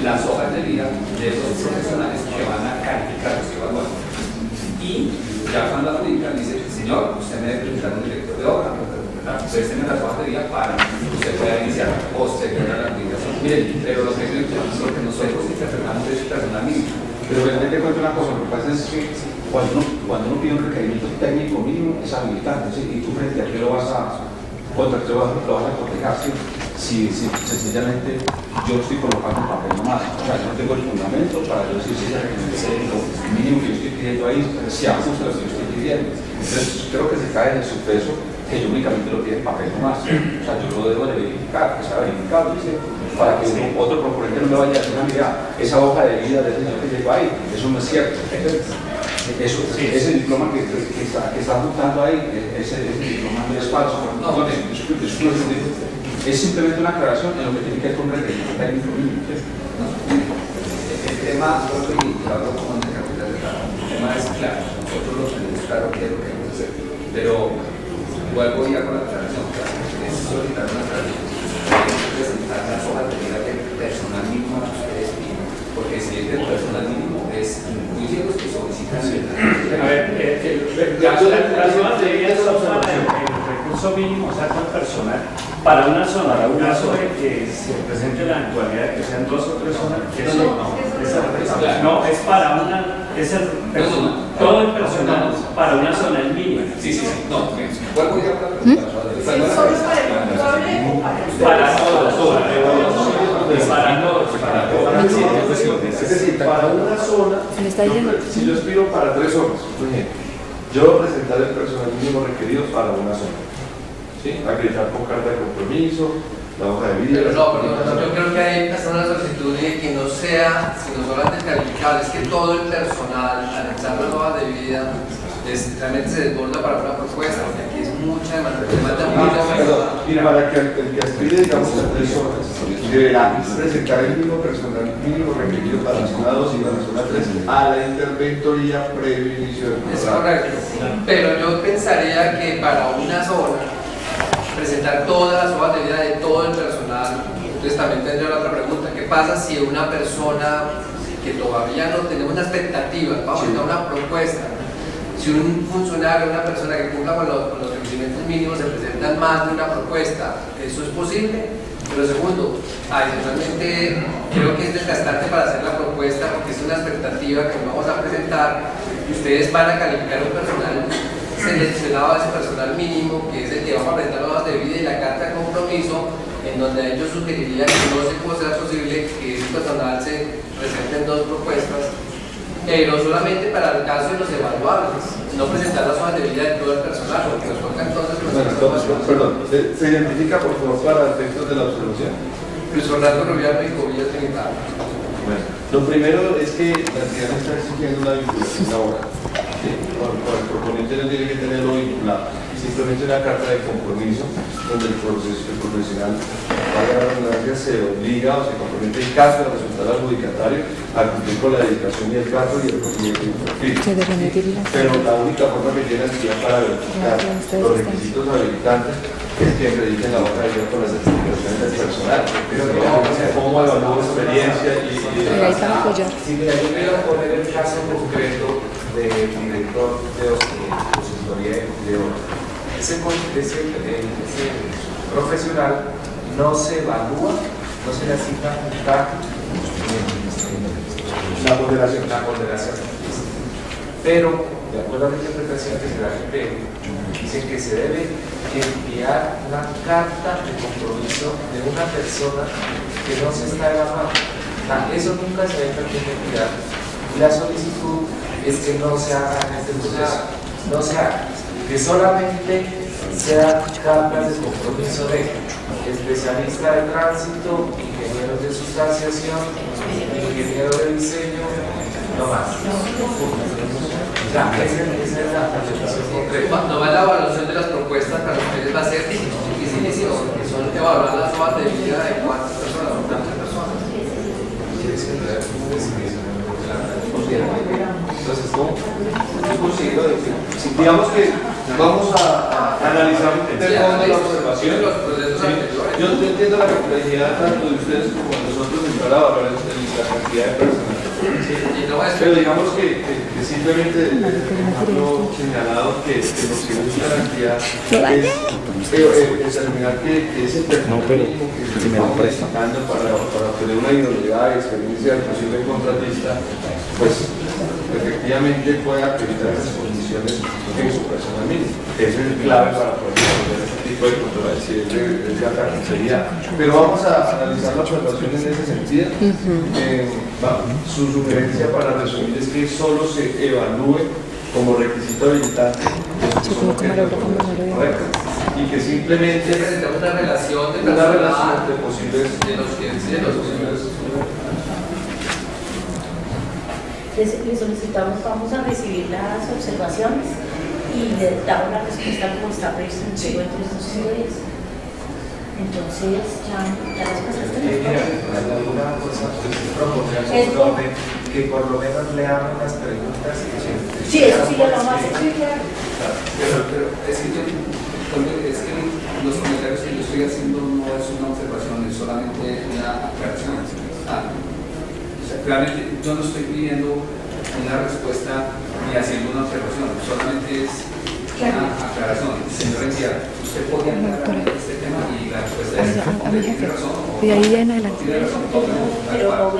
las hojas de vida de los profesionales que van a calificar los que evalúan. Y ya cuando adjudican dice, señor, usted me debe presentar un director de obra, usted tiene las hojas de vida para que usted pueda iniciar posterior a la aplicación. Miren, pero lo que nosotros interpretamos es personal mínimo. Pero realmente cuento una cosa, lo que pasa es que cuando uno pide un requerimiento técnico mínimo es habilitante, ¿sí? Y tú frente a qué lo vas a cotejar, ¿sí? Si sencillamente yo estoy colocando un papel nomás, o sea, yo no tengo el fundamento para yo decir si ese requerimiento técnico mínimo que yo estoy pidiendo ahí se ajusta a lo que yo estoy pidiendo. Entonces creo que se cae en su peso que yo únicamente lo pide en papel nomás, o sea, yo lo debo de verificar, que sea verificado, ¿sí? Para que otro proponente no me vaya a decir, mira, esa hoja de vida del señor que llegó ahí, eso no es cierto. Ese diploma que está apuntando ahí, ese diploma no es falso. Es simplemente una aclaración en lo que tiene que ver con requerimiento técnico mínimo. El tema, y hablo con el capitán de trabajo, el tema es claro, nosotros lo tenemos claro qué es lo que vamos a hacer, pero vuelvo ya con la aclaración, es solicitar una aclaración, presentar las hojas de vida del personal mínimo que ustedes piden, porque si es del personal mínimo es muy cierto que solicitan. A ver, las hojas de vida son para el recurso mínimo, o sea, con personal, para una zona, en caso de que se presente la eventualidad de que sean 2 o 3 zonas, no, es para una, es el todo el personal para una zona, el mínimo. Sí, no, vuelvo ya a la pregunta. Para todos, es decir, para una zona, si yo aspiro para 3 zonas, por ejemplo, yo voy a presentar el personal mínimo requerido para una zona. ¿Sí? Acreditar con carta de compromiso, la hoja de vida. Pero yo creo que hay que hacer una solicitud de que no sea, sino solamente calificable, es que todo el personal, al echar las hojas de vida, realmente se desborda para una propuesta, porque aquí es mucha demanda. Y para que el que aspire, digamos, a 3 zonas, deberá presentar el mismo personal mínimo requerido para la zona 2 y la zona 3 a la interventoría previo inicio del programa. Es correcto, pero yo pensaría que para una zona, presentar todas las hojas de vida de todo el personal. Entonces también tendría la otra pregunta, ¿qué pasa si una persona que todavía no tenemos una expectativa, vamos a hacer una propuesta, si un funcionario, una persona que cumpla con los requerimientos mínimos se presentan más de una propuesta, ¿eso es posible? Pero segundo, adicionalmente creo que es desgastante para hacer la propuesta porque es una expectativa que vamos a presentar y ustedes van a calificar un personal seleccionado a ese personal mínimo, que es el que vamos a presentar las hojas de vida y la carta de compromiso, en donde a ellos sugeriría que no se puede ser posible que ese personal se presenten 2 propuestas, pero solamente para el caso de los evaluables, no presentar las hojas de vida de todo el personal, porque nos toca entonces... Perdón, ¿se identifica por favor para efectos de la observación? Luis Orlando Rubiano y Covilla Trinidad. Bueno, lo primero es que la entidad está exigiendo una vinculación laboral. ¿Sí? El proponente no tiene que tenerlo vinculado, simplemente una carta de compromiso donde el profesional, para la redundancia, se obliga o se compromete en caso de resultar adjudicatario a cumplir con la dedicación y el cargo y el procedimiento del perfil. Pero la única forma que tiene la entidad para verificar los requisitos habilitantes es que acrediten la hoja de vida con las certificaciones del personal. Cómo evalúa experiencia y Si me ayudan a poner el caso concreto del director de consultoría de obra. Ese profesional no se evalúa, no se le asigna un cargo la ponderación. Pero, de acuerdo a la interpretación que se da en el dicen que se debe enviar una carta de compromiso de una persona que no se está evaluando. Eso nunca se ha enviar. Y la solicitud es que no se haga en este proceso, no se haga, que solamente sean cartas de compromiso de especialista de tránsito, ingeniero de sustanciación, ingeniero de diseño, no más. Esa es la presentación concreta. No va la evaluación de las propuestas para ustedes va a ser dificilísimo, porque son evaluar las hojas de vida de cuántas personas, o tantas personas. Entonces, ¿cómo? Yo considero que, digamos que vamos a analizar de fondo la observación. Yo entiendo la complejidad tanto de ustedes como de nosotros en la cantidad de personas. Pero digamos que simplemente el ejemplo señalado que lo que busca la entidad es determinar que ese perfil No, pero mínimo que si me lo estamos presta. necesitando para obtener una idoneidad y experiencia del posible contratista, pues efectivamente pueda acreditar esas condiciones en su personal mínimo. Eso es clave para poder resolver este tipo de controles, si es de alta complejidad. Pero vamos a analizar la observación en ese sentido. Su sugerencia para resumir es que solo se evalúe como requisito habilitante y que simplemente Presentamos una relación de posibles de los clientes y de los usuarios. Le solicitamos, vamos a recibir las observaciones y le damos la respuesta como está previsto en el pliego entre estos días. Entonces, ya las pasaste. Alguna cosa que por lo menos le hagan las preguntas. Sí, eso sí lo vamos a hacer. Pero es que los comentarios que yo estoy haciendo no es una observación, es solamente una aclaración. O sea, realmente yo no estoy pidiendo una respuesta ni haciendo una observación, solamente es una aclaración. Señor Enciar, usted podría aclarar este tema y la respuesta es tiene razón. Y ahí en adelante. Pero o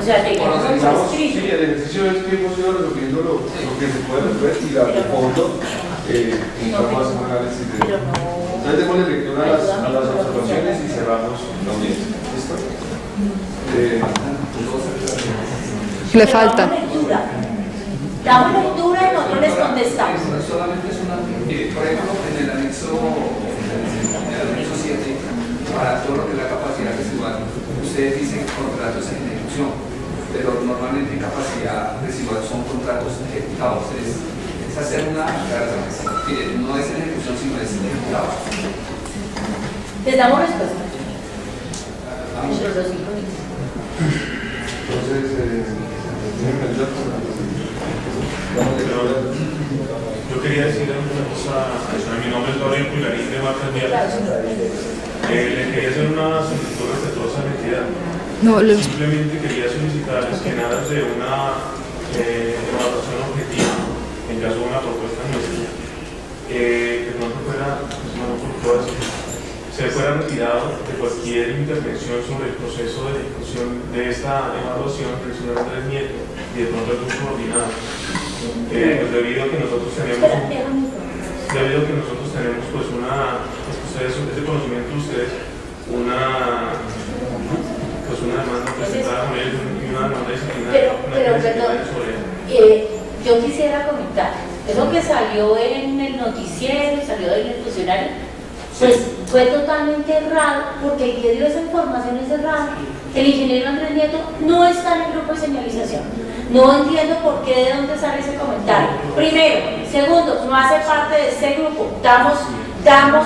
sea, te quedamos Sí, el ejercicio es que hemos ido resolviendo lo que se puede resolver y de fondo más un análisis de... Entonces démosle lectura a las observaciones y cerramos la audiencia. ¿Listo? Le falta. Damos lectura y nosotros les contestamos. Solamente es una... por ejemplo, en el anexo 7, para todo lo que es la capacidad residual, ustedes dicen contratos en ejecución, pero normalmente capacidad residual son contratos ejecutados. Es hacer una aclaración. No es en ejecución, sino es ejecutado. Les damos respuesta. Dentro de los 5 minutos. Entonces, yo quería decir una cosa adicional. Mi nombre es Gabriel Pulgarín de Marcas Viales. Le quería hacer una solicitud respetuosa a la entidad. Simplemente quería solicitarles que en aras de una evaluación objetiva, en caso de una propuesta nuestra, que no se fuera retirado de cualquier intervención sobre el proceso de ejecución de esta evaluación del señor Andrés Nieto y de pronto el grupo coordinado. Pues debido a que nosotros tenemos pues ese conocimiento de ustedes, una demanda presentada con él y una demanda disciplinaria. Pero perdón, yo quisiera comentar, eso que salió en el noticiero, salió en el funcionario, pues fue totalmente errado, porque el que dio esa información es errado. El ingeniero Andrés Nieto no está en el grupo de señalización. No entiendo por qué, de dónde sale ese comentario. Primero. Segundo, no hace parte de este grupo. Damos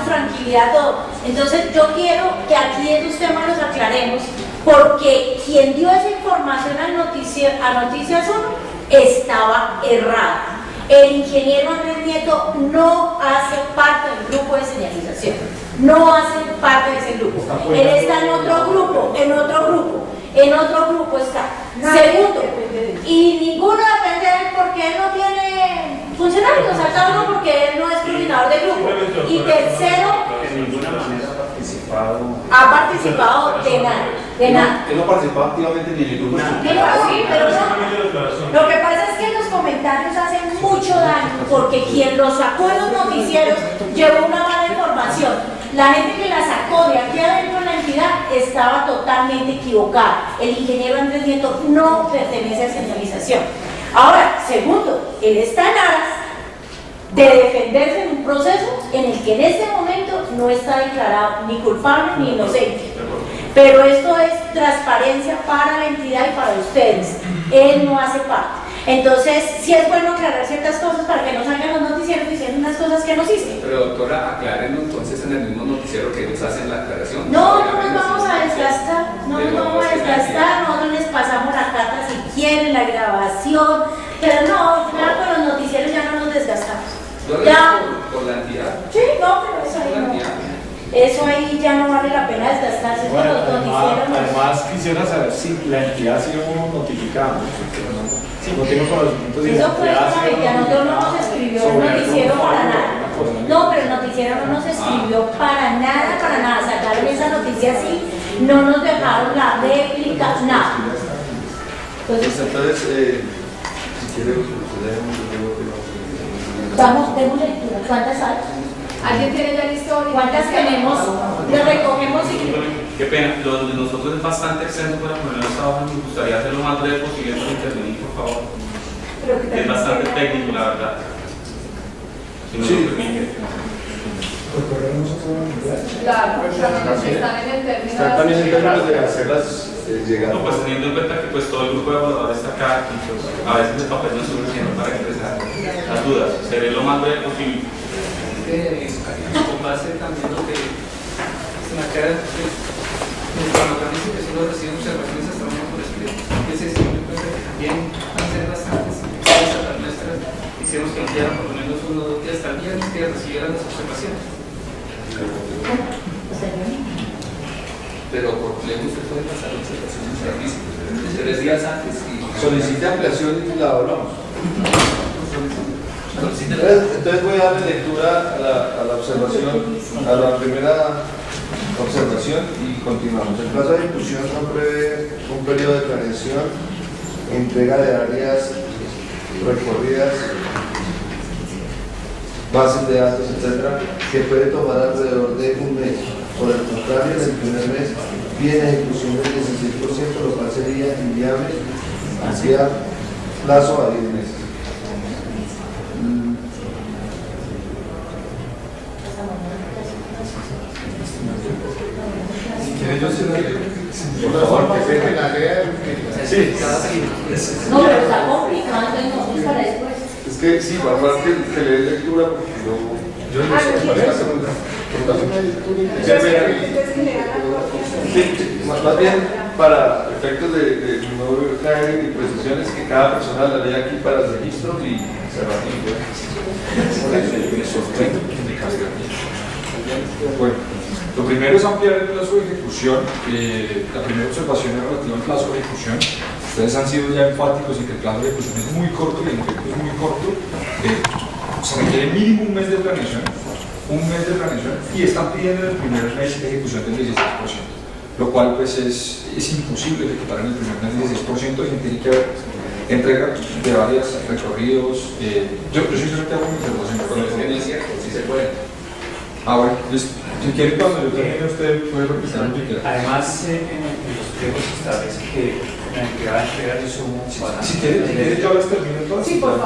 tranquilidad a todo. Entonces yo quiero que aquí estos temas los aclaremos, porque quien dio esa información a Noticias 1 estaba errado. El ingeniero Andrés Nieto no hace parte del grupo de señalización. No hace parte de ese grupo. Él está en otro grupo, en otro grupo está. Segundo, y ninguno depende de él porque él no tiene funcionarios, o sea, cada uno porque él no es coordinador de grupo. Y tercero, ha participado de nada. Él no ha participado activamente ni en el grupo. Sí, pero no. Lo que pasa es que los comentarios hacen mucho daño porque quien los sacó en los noticieros llevó una mala información. La gente que la sacó de aquí adentro de la entidad estaba totalmente equivocada. El ingeniero Andrés Nieto no pertenece a señalización. Ahora, segundo, él está en aras de defenderse en un proceso en el que en este momento no está declarado ni culpable ni inocente. Pero esto es transparencia para la entidad y para ustedes. Él no hace parte. Entonces, sí es bueno aclarar ciertas cosas para que no salgan los noticieros diciendo unas cosas que no existen. Pero doctora, aclárenlo entonces en el mismo noticiero que ellos hacen la aclaración. No nos vamos a desgastar, nosotros les pasamos la carta si quieren, la grabación, pero no, claro, con los noticieros ya no nos desgastamos. Ya. Por la entidad. Sí, no, pero eso ahí no. Eso ahí ya no vale la pena desgastarse. Bueno, Los noticieros. además quisiera saber si la entidad ha sido notificada. No tengo conocimiento de eso fue que a nosotros no nos escribió el noticiero para nada. No, pero el noticiero no nos escribió para nada, sacaron esa noticia así, no nos dejaron la réplica, nada. Entonces, si quiere, vamos, demos lectura. ¿Cuántas hay? ¿Alguien tiene ya la historia? ¿Cuántas tenemos? Le recogemos y... Qué pena, lo de nosotros es bastante extenso para ponerlo en esta hoja, me gustaría hacerlo más breve posible para intervenir, por favor. Es bastante técnico, la verdad. Si no lo permite. Claro, están en el término. Están también en términos de hacerlas llegar. No, pues teniendo en cuenta que pues todo el grupo de evaluadores está acá, y pues, a veces el papel no es suficiente para expresar las dudas. Seré lo más breve posible. Con base también lo que se me acaba el programa dice que solo recibe observaciones hasta una por escrito. Es decir, me cuenta que también van a ser bastantes. Las nuestras hicimos que nos dieran por lo menos 1 o 2 días hasta el viernes que recibieran las observaciones. Pero por ley usted puede pasar observaciones a servicio 3 días antes y Solicite ampliación y la hablamos. Entonces voy a darle lectura a la observación, a la primera observación y continuamos. El plazo de ejecución no prevé un periodo de planeación, entrega de áreas recorridas, bases de datos, etcétera, que puede tomar alrededor de un mes. Por el contrario, en el primer mes viene ejecución del 16%, lo cual sería inviable ampliar plazo a 10 meses. Por favor, que se la lea. Sí. No, pero está complicado, entonces para después. Es que sí, va a falta que le dé lectura porque yo no sé cuál es la segunda. Sí, más bien para efectos de no caer en imprecisiones que cada persona la lea aquí para el registro y cerrar. Bueno, lo primero es ampliar el plazo de ejecución. La primera observación es relativa al plazo de ejecución. Ustedes han sido ya enfáticos en que el plazo de ejecución es muy corto y el efecto es muy corto. Se requiere mínimo un mes de planeación. Y están pidiendo en el primer mes de ejecución del 16%, lo cual pues es imposible ejecutar en el primer mes del 16% y tiene que haber entrega de varios recorridos. Yo simplemente hago mi observación, pero no es cierto, sí se puede. Bueno, si quiere cuando yo termine usted puede repetir lo que quiera. Además, en los pliegos establece que la entidad va a entregar insumo para... Si quiere yo las termino todas. Sí, por favor.